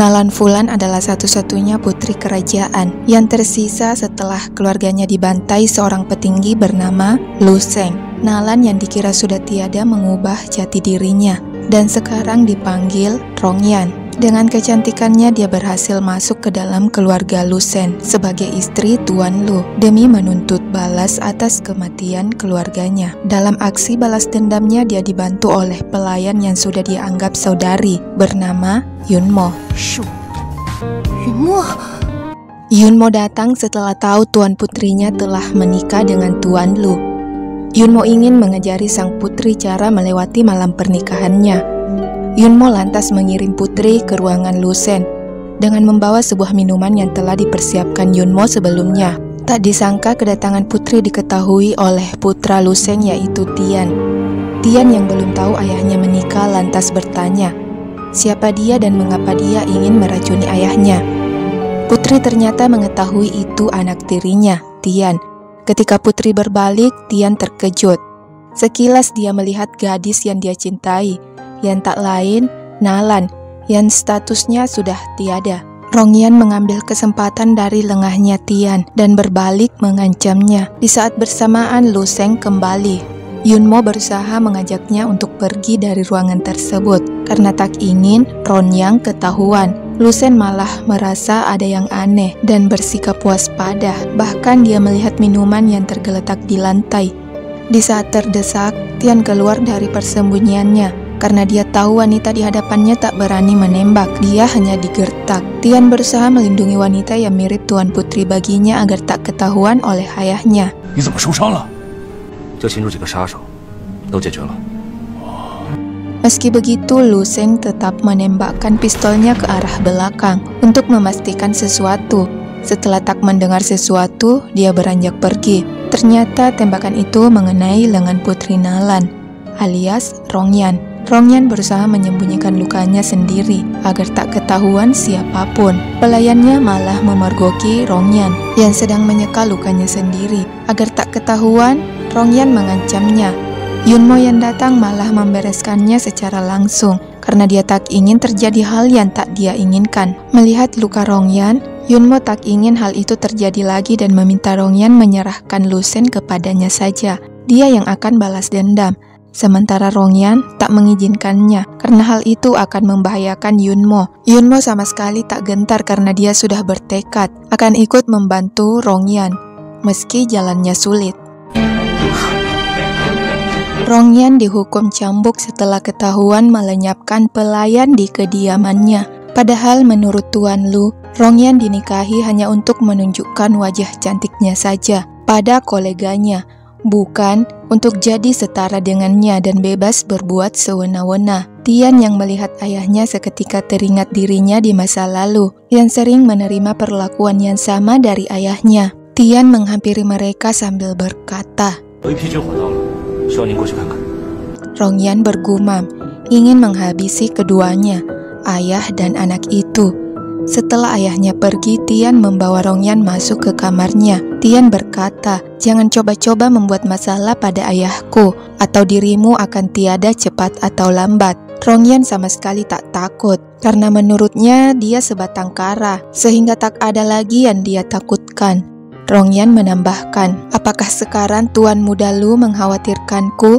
Nalan Fulan adalah satu-satunya putri kerajaan yang tersisa setelah keluarganya dibantai seorang petinggi bernama Lu Sheng. Nalan yang dikira sudah tiada mengubah jati dirinya dan sekarang dipanggil Rongyan. Dengan kecantikannya dia berhasil masuk ke dalam keluarga Lu Sheng sebagai istri Tuan Lu demi menuntut balas atas kematian keluarganya. Dalam aksi balas dendamnya dia dibantu oleh pelayan yang sudah dia anggap saudari bernama Yunmo. Yunmo datang setelah tahu tuan putrinya telah menikah dengan Tuan Lu. Yunmo ingin mengajari sang putri cara melewati malam pernikahannya. Yunmo lantas mengirim putri ke ruangan Lu Sheng dengan membawa sebuah minuman yang telah dipersiapkan Yunmo sebelumnya. Tak disangka kedatangan putri diketahui oleh putra Lu Sheng yaitu Tian. Tian yang belum tahu ayahnya menikah lantas bertanya, siapa dia dan mengapa dia ingin meracuni ayahnya. Putri ternyata mengetahui itu anak tirinya, Tian. Ketika putri berbalik, Tian terkejut. Sekilas dia melihat gadis yang dia cintai, yang tak lain Nalan, yang statusnya sudah tiada. Rongyan mengambil kesempatan dari lengahnya Tian dan berbalik mengancamnya. Di saat bersamaan Lu Sheng kembali. Yunmo berusaha mengajaknya untuk pergi dari ruangan tersebut karena tak ingin Rongyan ketahuan. Lu Sheng malah merasa ada yang aneh dan bersikap waspada. Bahkan dia melihat minuman yang tergeletak di lantai. Di saat terdesak, Tian keluar dari persembunyiannya. Karena dia tahu wanita di hadapannya tak berani menembak, dia hanya digertak. Tian berusaha melindungi wanita yang mirip tuan putri baginya agar tak ketahuan oleh ayahnya. Meski begitu, Lu Sheng tetap menembakkan pistolnya ke arah belakang untuk memastikan sesuatu. Setelah tak mendengar sesuatu, dia beranjak pergi. Ternyata tembakan itu mengenai lengan putri Nalan, alias Rongyan. Rongyan berusaha menyembunyikan lukanya sendiri agar tak ketahuan siapapun. Pelayannya malah memergoki Rongyan yang sedang menyeka lukanya sendiri. Agar tak ketahuan, Rongyan mengancamnya. Yunmo yang datang malah membereskannya secara langsung karena dia tak ingin terjadi hal yang tak dia inginkan. Melihat luka Rongyan, Yunmo tak ingin hal itu terjadi lagi dan meminta Rongyan menyerahkan Lu Sheng kepadanya saja. Dia yang akan balas dendam. Sementara Rongyan tak mengizinkannya karena hal itu akan membahayakan Yunmo. Yunmo sama sekali tak gentar karena dia sudah bertekad akan ikut membantu Rongyan meski jalannya sulit. Rongyan dihukum cambuk setelah ketahuan melenyapkan pelayan di kediamannya. Padahal menurut Tuan Lu, Rongyan dinikahi hanya untuk menunjukkan wajah cantiknya saja pada koleganya, bukan untuk jadi setara dengannya dan bebas berbuat sewena-wena. Tian yang melihat ayahnya seketika teringat dirinya di masa lalu yang sering menerima perlakuan yang sama dari ayahnya. Tian menghampiri mereka sambil berkata, Rongyan bergumam, ingin menghabisi keduanya, ayah dan anak itu. Setelah ayahnya pergi, Tian membawa Rongyan masuk ke kamarnya. Tian berkata, jangan coba-coba membuat masalah pada ayahku, atau dirimu akan tiada cepat atau lambat. Rongyan sama sekali tak takut, karena menurutnya dia sebatang kara, sehingga tak ada lagi yang dia takutkan. Rongyan menambahkan, apakah sekarang Tuan Muda Lu mengkhawatirkanku?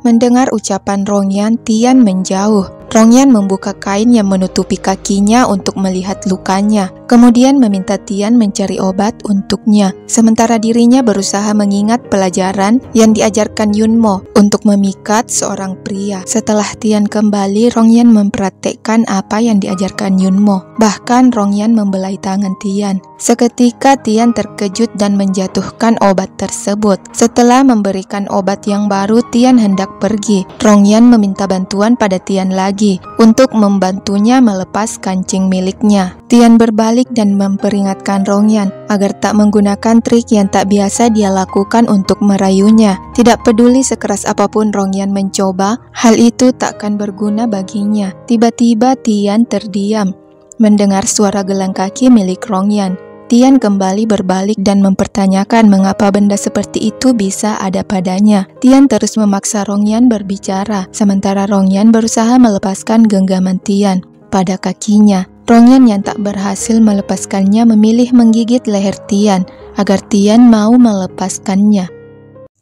Mendengar ucapan Rongyan, Tian menjauh. Rongyan membuka kain yang menutupi kakinya untuk melihat lukanya. Kemudian meminta Tian mencari obat untuknya. Sementara dirinya berusaha mengingat pelajaran yang diajarkan Yunmo untuk memikat seorang pria. Setelah Tian kembali, Rongyan mempraktekkan apa yang diajarkan Yunmo. Bahkan Rongyan membelai tangan Tian. Seketika Tian terkejut dan menjatuhkan obat tersebut. Setelah memberikan obat yang baru, Tian hendak pergi. Rongyan meminta bantuan pada Tian lagi untuk membantunya melepas kancing miliknya. Tian berbalik dan memperingatkan Rongyan agar tak menggunakan trik yang tak biasa dia lakukan untuk merayunya. Tidak peduli sekeras apapun Rongyan mencoba, hal itu takkan berguna baginya. Tiba-tiba Tian terdiam mendengar suara gelang kaki milik Rongyan. Tian kembali berbalik dan mempertanyakan mengapa benda seperti itu bisa ada padanya. Tian terus memaksa Rongyan berbicara, sementara Rongyan berusaha melepaskan genggaman Tian pada kakinya. Rongyan yang tak berhasil melepaskannya memilih menggigit leher Tian agar Tian mau melepaskannya.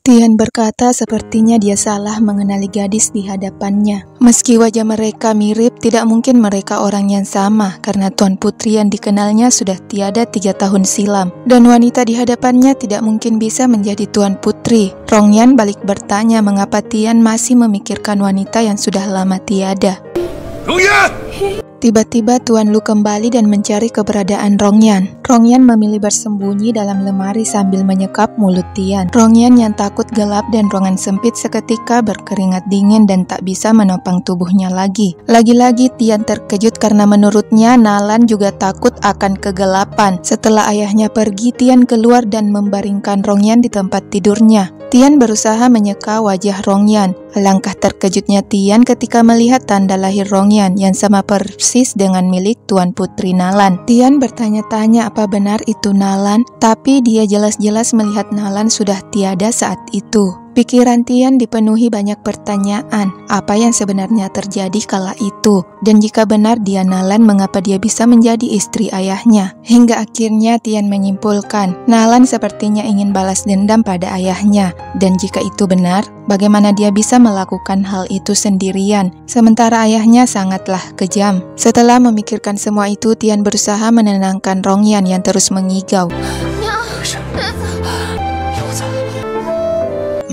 Tian berkata sepertinya dia salah mengenali gadis di hadapannya. Meski wajah mereka mirip, tidak mungkin mereka orang yang sama karena Tuan Putri yang dikenalnya sudah tiada 3 tahun silam. Dan wanita di hadapannya tidak mungkin bisa menjadi Tuan Putri. Rongyan balik bertanya mengapa Tian masih memikirkan wanita yang sudah lama tiada. Tiba-tiba Tuan Lu kembali dan mencari keberadaan Rongyan. Rongyan memilih bersembunyi dalam lemari sambil menyekap mulut Tian. Rongyan yang takut gelap dan ruangan sempit seketika berkeringat dingin dan tak bisa menopang tubuhnya lagi. Lagi-lagi Tian terkejut karena menurutnya Nalan juga takut akan kegelapan. Setelah ayahnya pergi, Tian keluar dan membaringkan Rongyan di tempat tidurnya. Tian berusaha menyeka wajah Rongyan. Alangkah terkejutnya Tian ketika melihat tanda lahir Rongyan yang sama persis dengan milik Tuan Putri Nalan. Tian bertanya-tanya apa benar itu Nalan, tapi dia jelas-jelas melihat Nalan sudah tiada saat itu. Pikiran Tian dipenuhi banyak pertanyaan, apa yang sebenarnya terjadi kala itu, dan jika benar dia Nalan, mengapa dia bisa menjadi istri ayahnya. Hingga akhirnya Tian menyimpulkan, Nalan sepertinya ingin balas dendam pada ayahnya, dan jika itu benar, bagaimana dia bisa melakukan hal itu sendirian, sementara ayahnya sangatlah kejam. Setelah memikirkan semua itu, Tian berusaha menenangkan Rongyan yang terus mengigau.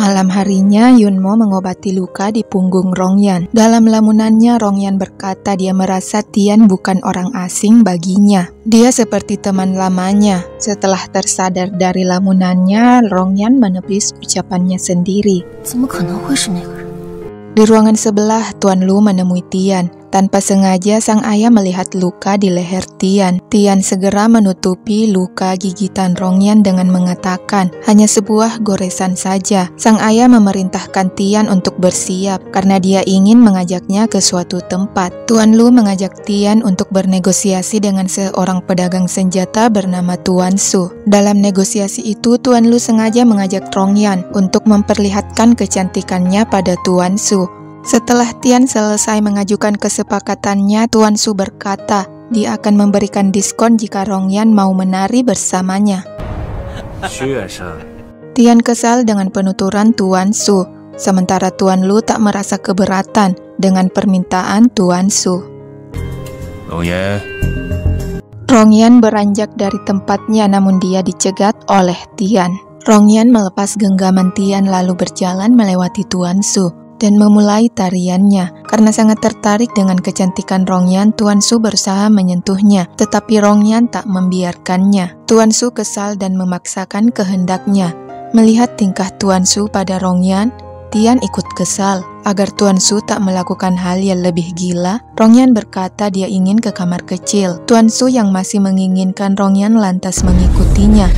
Malam harinya, Yunmo mengobati luka di punggung Rongyan. Dalam lamunannya, Rongyan berkata dia merasa Tian bukan orang asing baginya. Dia seperti teman lamanya. Setelah tersadar dari lamunannya, Rongyan menepis ucapannya sendiri. Di ruangan sebelah, Tuan Lu menemui Tian. Tanpa sengaja, sang ayah melihat luka di leher Tian. Tian segera menutupi luka gigitan Rongyan dengan mengatakan, hanya sebuah goresan saja. Sang ayah memerintahkan Tian untuk bersiap karena dia ingin mengajaknya ke suatu tempat. Tuan Lu mengajak Tian untuk bernegosiasi dengan seorang pedagang senjata bernama Tuan Su. Dalam negosiasi itu, Tuan Lu sengaja mengajak Rongyan untuk memperlihatkan kecantikannya pada Tuan Su. Setelah Tian selesai mengajukan kesepakatannya, Tuan Su berkata dia akan memberikan diskon jika Rongyan mau menari bersamanya. Tian kesal dengan penuturan Tuan Su, sementara Tuan Lu tak merasa keberatan dengan permintaan Tuan Su. Rongyan beranjak dari tempatnya namun dia dicegat oleh Tian. Rongyan melepas genggaman Tian lalu berjalan melewati Tuan Su dan memulai tariannya. Karena sangat tertarik dengan kecantikan Rongyan, Tuan Su berusaha menyentuhnya, tetapi Rongyan tak membiarkannya. Tuan Su kesal dan memaksakan kehendaknya. Melihat tingkah Tuan Su pada Rongyan, Tian ikut kesal. Agar Tuan Su tak melakukan hal yang lebih gila, Rongyan berkata dia ingin ke kamar kecil. Tuan Su yang masih menginginkan Rongyan lantas mengikutinya.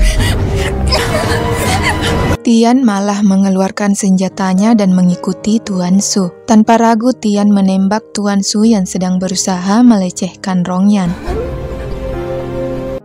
Tian malah mengeluarkan senjatanya dan mengikuti Tuan Su. Tanpa ragu, Tian menembak Tuan Su yang sedang berusaha melecehkan Rongyan.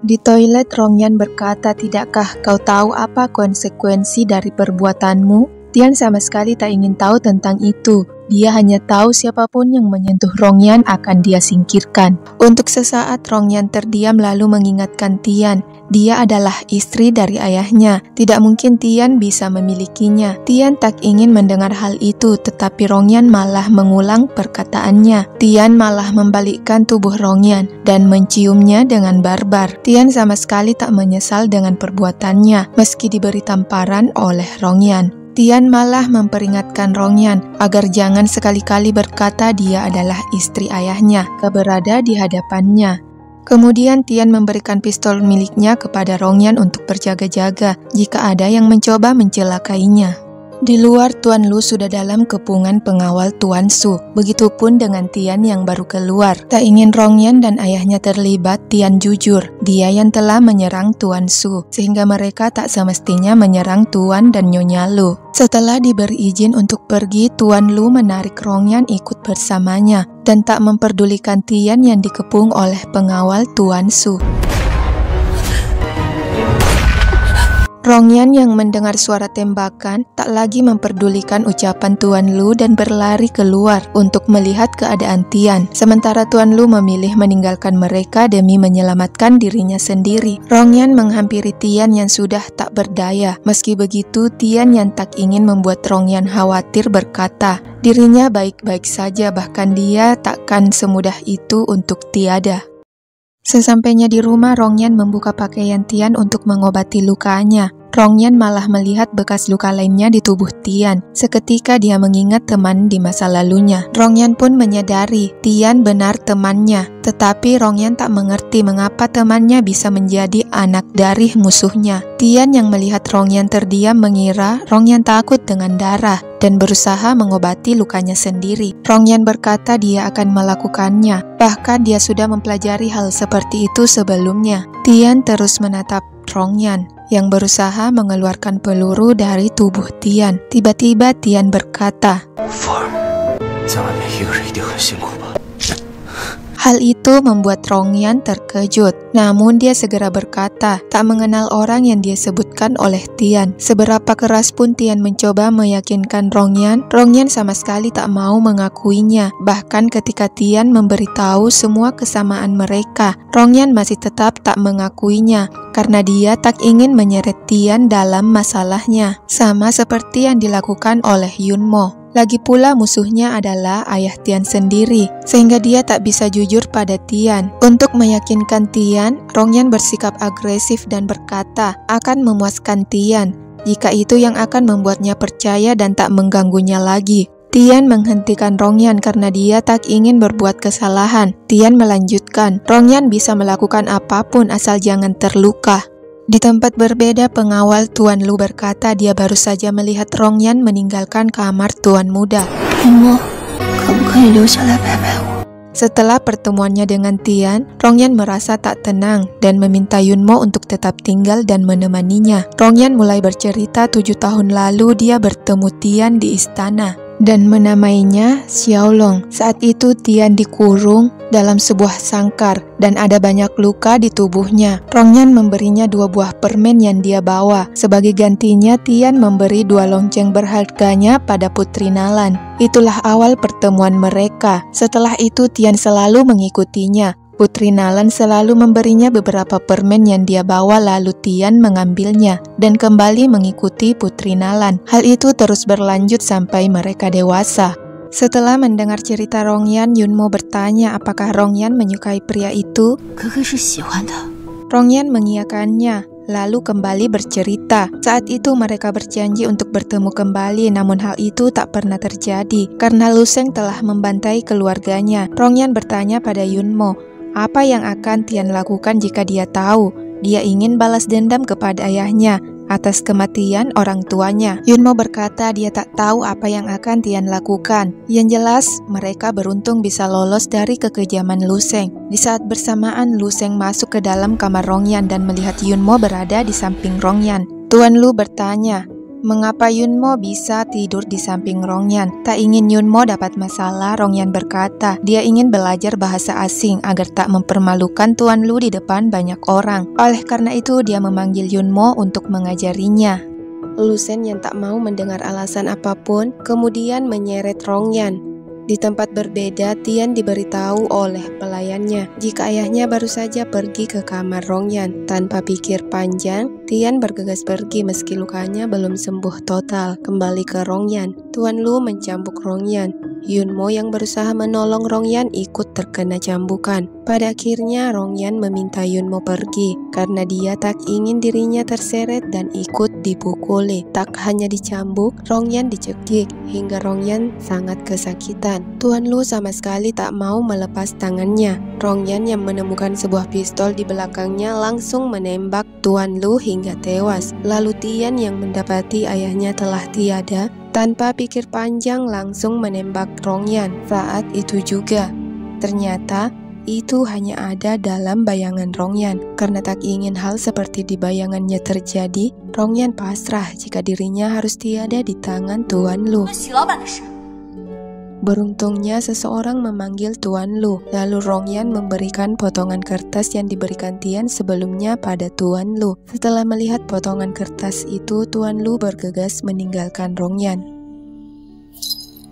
Di toilet, Rongyan berkata, "Tidakkah kau tahu apa konsekuensi dari perbuatanmu?" Tian sama sekali tak ingin tahu tentang itu. Dia hanya tahu siapapun yang menyentuh Rongyan akan dia singkirkan. Untuk sesaat Rongyan terdiam lalu mengingatkan Tian, dia adalah istri dari ayahnya. Tidak mungkin Tian bisa memilikinya. Tian tak ingin mendengar hal itu, tetapi Rongyan malah mengulang perkataannya. Tian malah membalikkan tubuh Rongyan dan menciumnya dengan barbar. Tian sama sekali tak menyesal dengan perbuatannya, meski diberi tamparan oleh Rongyan. Tian malah memperingatkan Rongyan agar jangan sekali-kali berkata dia adalah istri ayahnya, berada di hadapannya. Kemudian Tian memberikan pistol miliknya kepada Rongyan untuk berjaga-jaga jika ada yang mencoba mencelakainya. Di luar, Tuan Lu sudah dalam kepungan pengawal Tuan Su. Begitupun dengan Tian yang baru keluar. Tak ingin Rongyan dan ayahnya terlibat, Tian jujur. Dia yang telah menyerang Tuan Su, sehingga mereka tak semestinya menyerang Tuan dan Nyonya Lu. Setelah diberi izin untuk pergi, Tuan Lu menarik Rongyan ikut bersamanya dan tak memperdulikan Tian yang dikepung oleh pengawal Tuan Su. Rongyan yang mendengar suara tembakan tak lagi memperdulikan ucapan Tuan Lu dan berlari keluar untuk melihat keadaan Tian. Sementara Tuan Lu memilih meninggalkan mereka demi menyelamatkan dirinya sendiri. Rongyan menghampiri Tian yang sudah tak berdaya. Meski begitu, Tian yang tak ingin membuat Rongyan khawatir berkata, dirinya baik-baik saja, bahkan dia takkan semudah itu untuk tiada. Sesampainya di rumah, Rongyan membuka pakaian Tian untuk mengobati lukanya. Rongyan malah melihat bekas luka lainnya di tubuh Tian. Seketika dia mengingat teman di masa lalunya. Rongyan pun menyadari Tian benar temannya. Tetapi Rongyan tak mengerti mengapa temannya bisa menjadi anak dari musuhnya. Tian yang melihat Rongyan terdiam mengira Rongyan takut dengan darah dan berusaha mengobati lukanya sendiri. Rongyan berkata dia akan melakukannya. Bahkan dia sudah mempelajari hal seperti itu sebelumnya. Tian terus menatap Rongyan yang berusaha mengeluarkan peluru dari tubuh Tian. Tiba-tiba Tian berkata, hal itu membuat Rongyan terkejut. Namun dia segera berkata, tak mengenal orang yang dia sebutkan oleh Tian. Seberapa keras pun Tian mencoba meyakinkan Rongyan, Rongyan sama sekali tak mau mengakuinya. Bahkan ketika Tian memberitahu semua kesamaan mereka, Rongyan masih tetap tak mengakuinya karena dia tak ingin menyeret Tian dalam masalahnya. Sama seperti yang dilakukan oleh Yunmo. Lagi pula musuhnya adalah ayah Tian sendiri, sehingga dia tak bisa jujur pada Tian. Untuk meyakinkan Tian, Rongyan bersikap agresif dan berkata akan memuaskan Tian, jika itu yang akan membuatnya percaya dan tak mengganggunya lagi. Tian menghentikan Rongyan karena dia tak ingin berbuat kesalahan. Tian melanjutkan, Rongyan bisa melakukan apapun asal jangan terluka. Di tempat berbeda, pengawal Tuan Lu berkata dia baru saja melihat Rongyan meninggalkan kamar Tuan Muda. Setelah pertemuannya dengan Tian, Rongyan merasa tak tenang dan meminta Yunmo untuk tetap tinggal dan menemaninya. Rongyan mulai bercerita 7 tahun lalu dia bertemu Tian di istana dan menamainya Xiaolong. Saat itu Tian dikurung dalam sebuah sangkar dan ada banyak luka di tubuhnya. Rongyan memberinya 2 buah permen yang dia bawa. Sebagai gantinya, Tian memberi 2 lonceng berharganya pada Putri Nalan. Itulah awal pertemuan mereka. Setelah itu Tian selalu mengikutinya. Putri Nalan selalu memberinya beberapa permen yang dia bawa, lalu Tian mengambilnya dan kembali mengikuti Putri Nalan. Hal itu terus berlanjut sampai mereka dewasa. Setelah mendengar cerita Rongyan, Yunmo bertanya apakah Rongyan menyukai pria itu. Rongyan mengiyakannya, lalu kembali bercerita. Saat itu mereka berjanji untuk bertemu kembali, namun hal itu tak pernah terjadi karena Lu Sheng telah membantai keluarganya. Rongyan bertanya pada Yunmo, apa yang akan Tian lakukan jika dia tahu? Dia ingin balas dendam kepada ayahnya atas kematian orang tuanya. Yunmo berkata dia tak tahu apa yang akan Tian lakukan. Yang jelas, mereka beruntung bisa lolos dari kekejaman Lu Sheng. Di saat bersamaan, Lu Sheng masuk ke dalam kamar Rongyan dan melihat Yunmo berada di samping Rongyan. Tuan Lu bertanya, mengapa Yunmo bisa tidur di samping Rongyan? Tak ingin Yunmo dapat masalah, Rongyan berkata dia ingin belajar bahasa asing agar tak mempermalukan Tuan Lu di depan banyak orang. Oleh karena itu dia memanggil Yunmo untuk mengajarinya. Lu Sheng yang tak mau mendengar alasan apapun kemudian menyeret Rongyan. Di tempat berbeda, Tian diberitahu oleh pelayannya jika ayahnya baru saja pergi ke kamar Rongyan. Tanpa pikir panjang, Tian bergegas pergi meski lukanya belum sembuh total. Kembali ke Rongyan, Tuan Lu mencambuk Rongyan. Yunmo yang berusaha menolong Rongyan ikut terkena cambukan. Pada akhirnya Rongyan meminta Yunmo pergi karena dia tak ingin dirinya terseret dan ikut dipukuli. Tak hanya dicambuk, Rongyan dicekik hingga Rongyan sangat kesakitan. Tuan Lu sama sekali tak mau melepas tangannya. Rongyan yang menemukan sebuah pistol di belakangnya langsung menembak Tuan Lu hingga tewas. Lalu Tian yang mendapati ayahnya telah tiada, tanpa pikir panjang langsung menembak Rongyan. Saat itu juga, ternyata itu hanya ada dalam bayangan Rongyan. Karena tak ingin hal seperti di bayangannya terjadi, Rongyan pasrah jika dirinya harus tiada di tangan Tuan Lu. Beruntungnya seseorang memanggil Tuan Lu, lalu Rongyan memberikan potongan kertas yang diberikan Tian sebelumnya pada Tuan Lu. Setelah melihat potongan kertas itu, Tuan Lu bergegas meninggalkan Rongyan.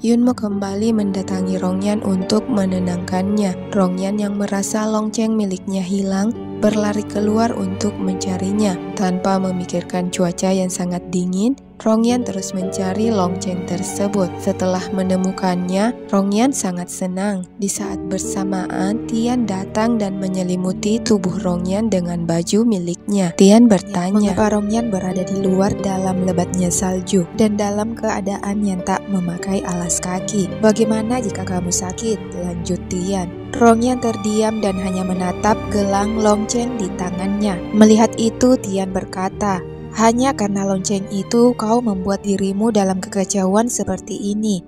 Yunmo kembali mendatangi Rongyan untuk menenangkannya. Rongyan yang merasa lonceng miliknya hilang, berlari keluar untuk mencarinya. Tanpa memikirkan cuaca yang sangat dingin, Rongyan terus mencari lonceng tersebut. Setelah menemukannya, Rongyan sangat senang. Di saat bersamaan, Tian datang dan menyelimuti tubuh Rongyan dengan baju miliknya. Tian bertanya, mengapa Rongyan berada di luar dalam lebatnya salju dan dalam keadaan yang tak memakai alas kaki? Bagaimana jika kamu sakit? Lanjut Tian. Rongyan terdiam dan hanya menatap gelang lonceng di tangannya. Melihat itu, Tian berkata, hanya karena lonceng itu kau membuat dirimu dalam kekacauan seperti ini.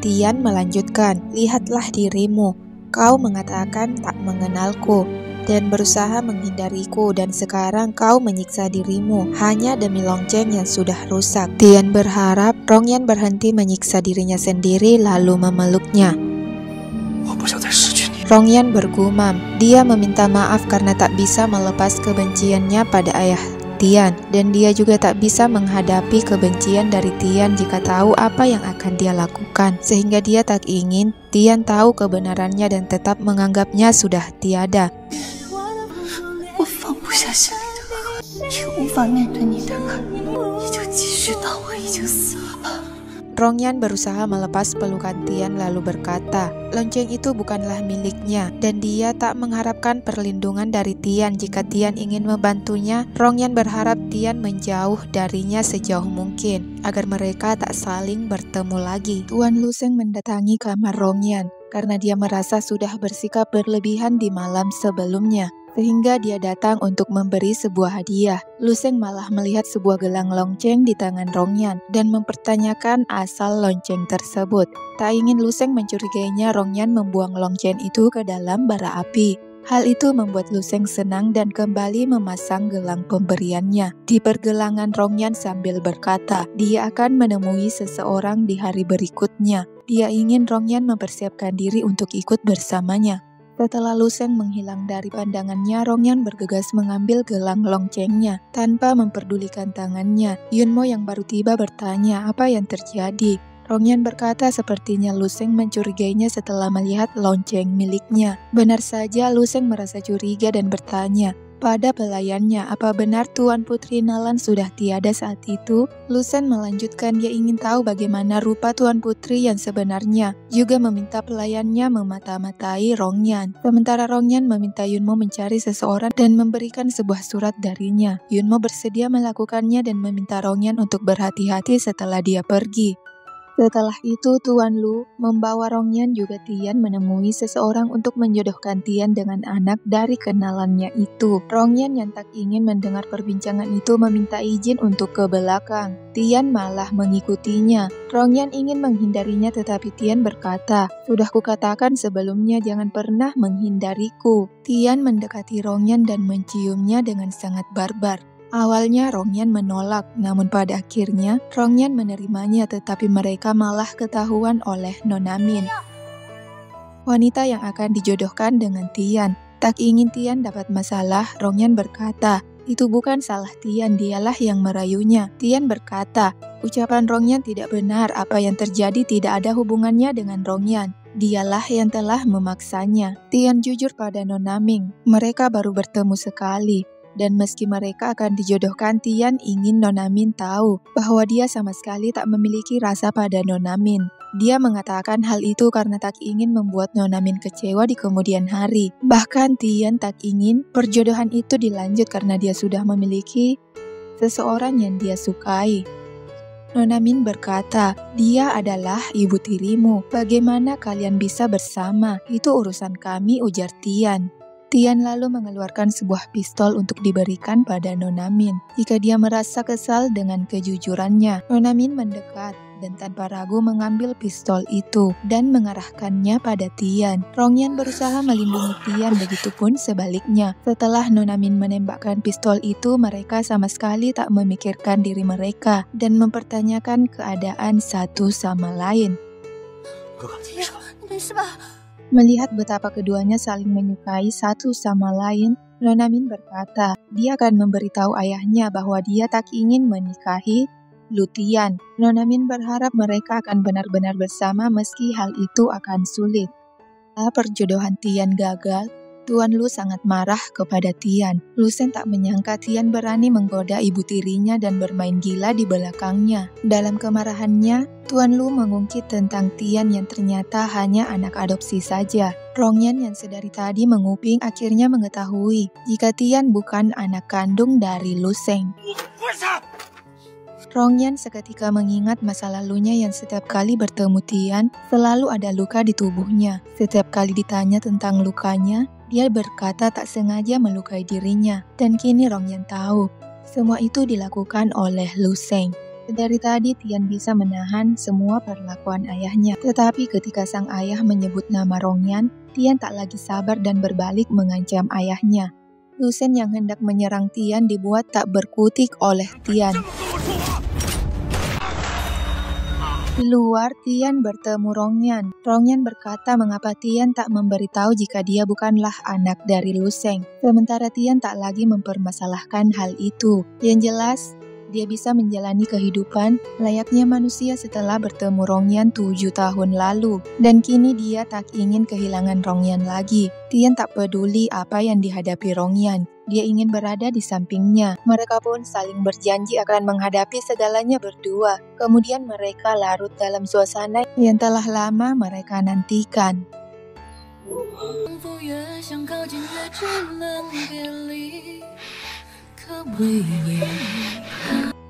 Tian melanjutkan, lihatlah dirimu. Kau mengatakan tak mengenalku dan berusaha menghindariku, dan sekarang kau menyiksa dirimu hanya demi lonceng yang sudah rusak. Tian berharap Rongyan berhenti menyiksa dirinya sendiri lalu memeluknya. Rongyan bergumam. Dia meminta maaf karena tak bisa melepas kebenciannya pada ayah Tian, dan dia juga tak bisa menghadapi kebencian dari Tian jika tahu apa yang akan dia lakukan, sehingga dia tak ingin Tian tahu kebenarannya dan tetap menganggapnya sudah tiada. Rongyan berusaha melepas pelukan Tian lalu berkata, lonceng itu bukanlah miliknya dan dia tak mengharapkan perlindungan dari Tian jika Tian ingin membantunya. Rongyan berharap Tian menjauh darinya sejauh mungkin agar mereka tak saling bertemu lagi. Tuan Luseng mendatangi kamar Rongyan karena dia merasa sudah bersikap berlebihan di malam sebelumnya, sehingga dia datang untuk memberi sebuah hadiah. Luseng malah melihat sebuah gelang lonceng di tangan Rongyan dan mempertanyakan asal lonceng tersebut. Tak ingin Luseng mencurigainya, Rongyan membuang lonceng itu ke dalam bara api. Hal itu membuat Luseng senang dan kembali memasang gelang pemberiannya di pergelangan Rongyan sambil berkata, dia akan menemui seseorang di hari berikutnya. Dia ingin Rongyan mempersiapkan diri untuk ikut bersamanya. Setelah Luseng menghilang dari pandangannya, Rongyan bergegas mengambil gelang loncengnya tanpa memperdulikan tangannya. Yunmo yang baru tiba bertanya apa yang terjadi. Rongyan berkata sepertinya Luseng mencurigainya setelah melihat lonceng miliknya. Benar saja, Luseng merasa curiga dan bertanya pada pelayannya, apa benar Tuan Putri Nalan sudah tiada saat itu? Luseng melanjutkan, dia ingin tahu bagaimana rupa Tuan Putri yang sebenarnya, juga meminta pelayannya memata-matai Rongyan. Sementara Rongyan meminta Yunmo mencari seseorang dan memberikan sebuah surat darinya. Yunmo bersedia melakukannya dan meminta Rongyan untuk berhati-hati setelah dia pergi. Setelah itu, Tuan Lu membawa Rongyan juga Tian menemui seseorang untuk menjodohkan Tian dengan anak dari kenalannya itu. Rongyan yang tak ingin mendengar perbincangan itu meminta izin untuk ke belakang. Tian malah mengikutinya. Rongyan ingin menghindarinya tetapi Tian berkata, sudah kukatakan sebelumnya jangan pernah menghindariku. Tian mendekati Rongyan dan menciumnya dengan sangat barbar. Awalnya Rongyan menolak, namun pada akhirnya Rongyan menerimanya, tetapi mereka malah ketahuan oleh Nona Min, wanita yang akan dijodohkan dengan Tian. Tak ingin Tian dapat masalah, Rongyan berkata, itu bukan salah Tian, dialah yang merayunya. Tian berkata, ucapan Rongyan tidak benar, apa yang terjadi tidak ada hubungannya dengan Rongyan. Dialah yang telah memaksanya. Tian jujur pada Nona Ming, mereka baru bertemu sekali. Dan meski mereka akan dijodohkan, Tian ingin Nona Min tahu bahwa dia sama sekali tak memiliki rasa pada Nona Min. Dia mengatakan hal itu karena tak ingin membuat Nona Min kecewa di kemudian hari. Bahkan Tian tak ingin perjodohan itu dilanjut karena dia sudah memiliki seseorang yang dia sukai. Nona Min berkata, dia adalah ibu tirimu. Bagaimana kalian bisa bersama? Itu urusan kami, ujar Tian. Tian lalu mengeluarkan sebuah pistol untuk diberikan pada Nona Min jika dia merasa kesal dengan kejujurannya. Nona Min mendekat dan tanpa ragu mengambil pistol itu dan mengarahkannya pada Tian. Rongyan berusaha melindungi Tian, begitupun sebaliknya. Setelah Nona Min menembakkan pistol itu, mereka sama sekali tak memikirkan diri mereka dan mempertanyakan keadaan satu sama lain. Melihat betapa keduanya saling menyukai satu sama lain, Nona Min berkata, dia akan memberitahu ayahnya bahwa dia tak ingin menikahi Lu Tian. Nona Min berharap mereka akan benar-benar bersama meski hal itu akan sulit. Setelah perjodohan Tian gagal, Tuan Lu sangat marah kepada Tian. Lu Sen tak menyangka Tian berani menggoda ibu tirinya dan bermain gila di belakangnya. Dalam kemarahannya, Tuan Lu mengungkit tentang Tian yang ternyata hanya anak adopsi saja. Rongyan yang sedari tadi menguping akhirnya mengetahui jika Tian bukan anak kandung dari Lu Sen. Rongyan seketika mengingat masa lalunya yang setiap kali bertemu Tian selalu ada luka di tubuhnya. Setiap kali ditanya tentang lukanya, dia berkata tak sengaja melukai dirinya. Dan kini Rongyan tahu, semua itu dilakukan oleh Lu Sen. Dari tadi Tian bisa menahan semua perlakuan ayahnya. Tetapi ketika sang ayah menyebut nama Rongyan, Tian tak lagi sabar dan berbalik mengancam ayahnya. Lu Sen yang hendak menyerang Tian dibuat tak berkutik oleh Tian. Di luar, Tian bertemu Rongyan. Rongyan berkata mengapa Tian tak memberitahu jika dia bukanlah anak dari Lu Sen. Sementara Tian tak lagi mempermasalahkan hal itu. Yang jelas, dia bisa menjalani kehidupan layaknya manusia setelah bertemu Rongyan 7 tahun lalu. Dan kini dia tak ingin kehilangan Rongyan lagi. Tian tak peduli apa yang dihadapi Rongyan. Dia ingin berada di sampingnya. Mereka pun saling berjanji akan menghadapi segalanya berdua. Kemudian mereka larut dalam suasana yang telah lama mereka nantikan.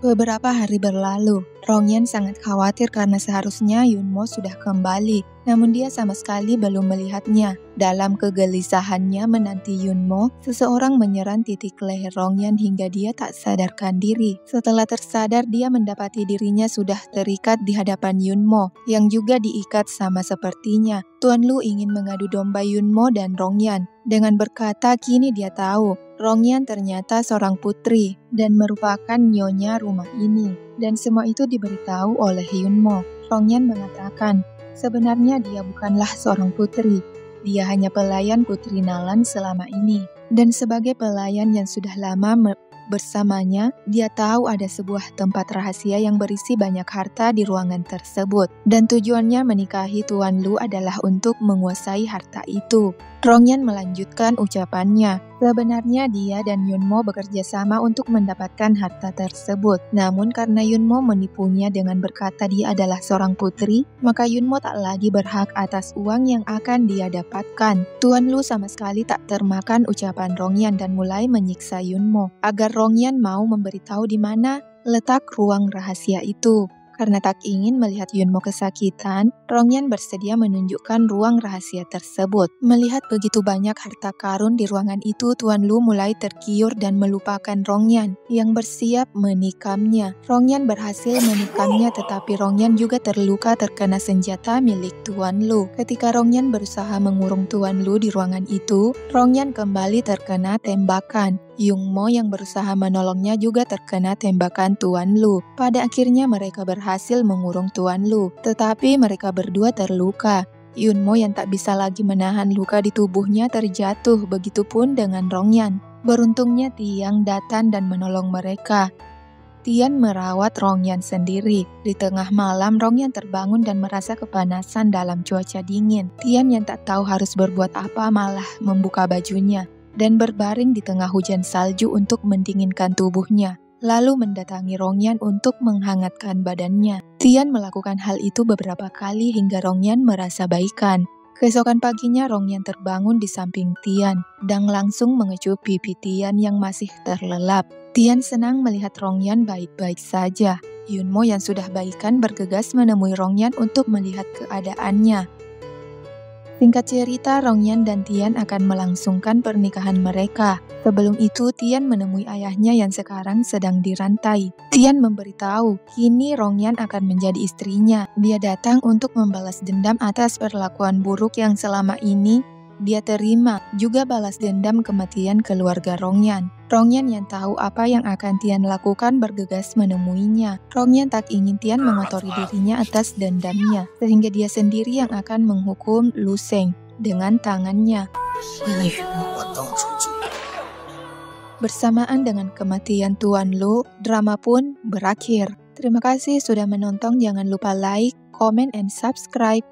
Beberapa hari berlalu, Rongyan sangat khawatir karena seharusnya Yunmo sudah kembali, namun dia sama sekali belum melihatnya. Dalam kegelisahannya menanti Yunmo, seseorang menyerang titik leher Rongyan hingga dia tak sadarkan diri. Setelah tersadar, dia mendapati dirinya sudah terikat di hadapan Yunmo, yang juga diikat sama sepertinya. Tuan Lu ingin mengadu domba Yunmo dan Rongyan, dengan berkata kini dia tahu Rongyan ternyata seorang putri dan merupakan nyonya rumah ini. Dan semua itu diberitahu oleh Yunmo. Rongyan mengatakan, sebenarnya dia bukanlah seorang putri. Dia hanya pelayan Putri Nalan selama ini. Dan sebagai pelayan yang sudah lama bersamanya, dia tahu ada sebuah tempat rahasia yang berisi banyak harta di ruangan tersebut. Dan tujuannya menikahi Tuan Lu adalah untuk menguasai harta itu. Rongyan melanjutkan ucapannya. Sebenarnya dia dan Yunmo bekerja sama untuk mendapatkan harta tersebut. Namun karena Yunmo menipunya dengan berkata dia adalah seorang putri, maka Yunmo tak lagi berhak atas uang yang akan dia dapatkan. Tuan Lu sama sekali tak termakan ucapan Rongyan dan mulai menyiksa Yunmo agar Rongyan mau memberitahu di mana letak ruang rahasia itu. Karena tak ingin melihat Yunmo kesakitan, Rongyan bersedia menunjukkan ruang rahasia tersebut. Melihat begitu banyak harta karun di ruangan itu, Tuan Lu mulai tergiur dan melupakan Rongyan yang bersiap menikamnya. Rongyan berhasil menikamnya, tetapi Rongyan juga terluka terkena senjata milik Tuan Lu. Ketika Rongyan berusaha mengurung Tuan Lu di ruangan itu, Rongyan kembali terkena tembakan. Yungmo yang berusaha menolongnya juga terkena tembakan Tuan Lu. Pada akhirnya mereka berhasil mengurung Tuan Lu, tetapi mereka berdua terluka. Yunmo yang tak bisa lagi menahan luka di tubuhnya terjatuh, begitupun dengan Rongyan. Beruntungnya Tiang datang dan menolong mereka. Tian merawat Rongyan sendiri. Di tengah malam, Rongyan terbangun dan merasa kepanasan dalam cuaca dingin. Tian yang tak tahu harus berbuat apa malah membuka bajunya dan berbaring di tengah hujan salju untuk mendinginkan tubuhnya, lalu mendatangi Rongyan untuk menghangatkan badannya. Tian melakukan hal itu beberapa kali hingga Rongyan merasa baikan. Keesokan paginya Rongyan terbangun di samping Tian dan langsung mengecup pipi Tian yang masih terlelap. Tian senang melihat Rongyan baik-baik saja. Yunmo yang sudah baikan bergegas menemui Rongyan untuk melihat keadaannya. Singkat cerita, Rongyan dan Tian akan melangsungkan pernikahan mereka. Sebelum itu, Tian menemui ayahnya yang sekarang sedang dirantai. Tian memberitahu, kini Rongyan akan menjadi istrinya. Dia datang untuk membalas dendam atas perlakuan buruk yang selama ini dia terima, juga balas dendam kematian keluarga Rongyan. Rongyan yang tahu apa yang akan Tian lakukan bergegas menemuinya. Rongyan tak ingin Tian mengotori dirinya atas dendamnya, sehingga dia sendiri yang akan menghukum Lu Sheng dengan tangannya. Bersamaan dengan kematian Tuan Lu, drama pun berakhir. Terima kasih sudah menonton, jangan lupa like, comment, and subscribe.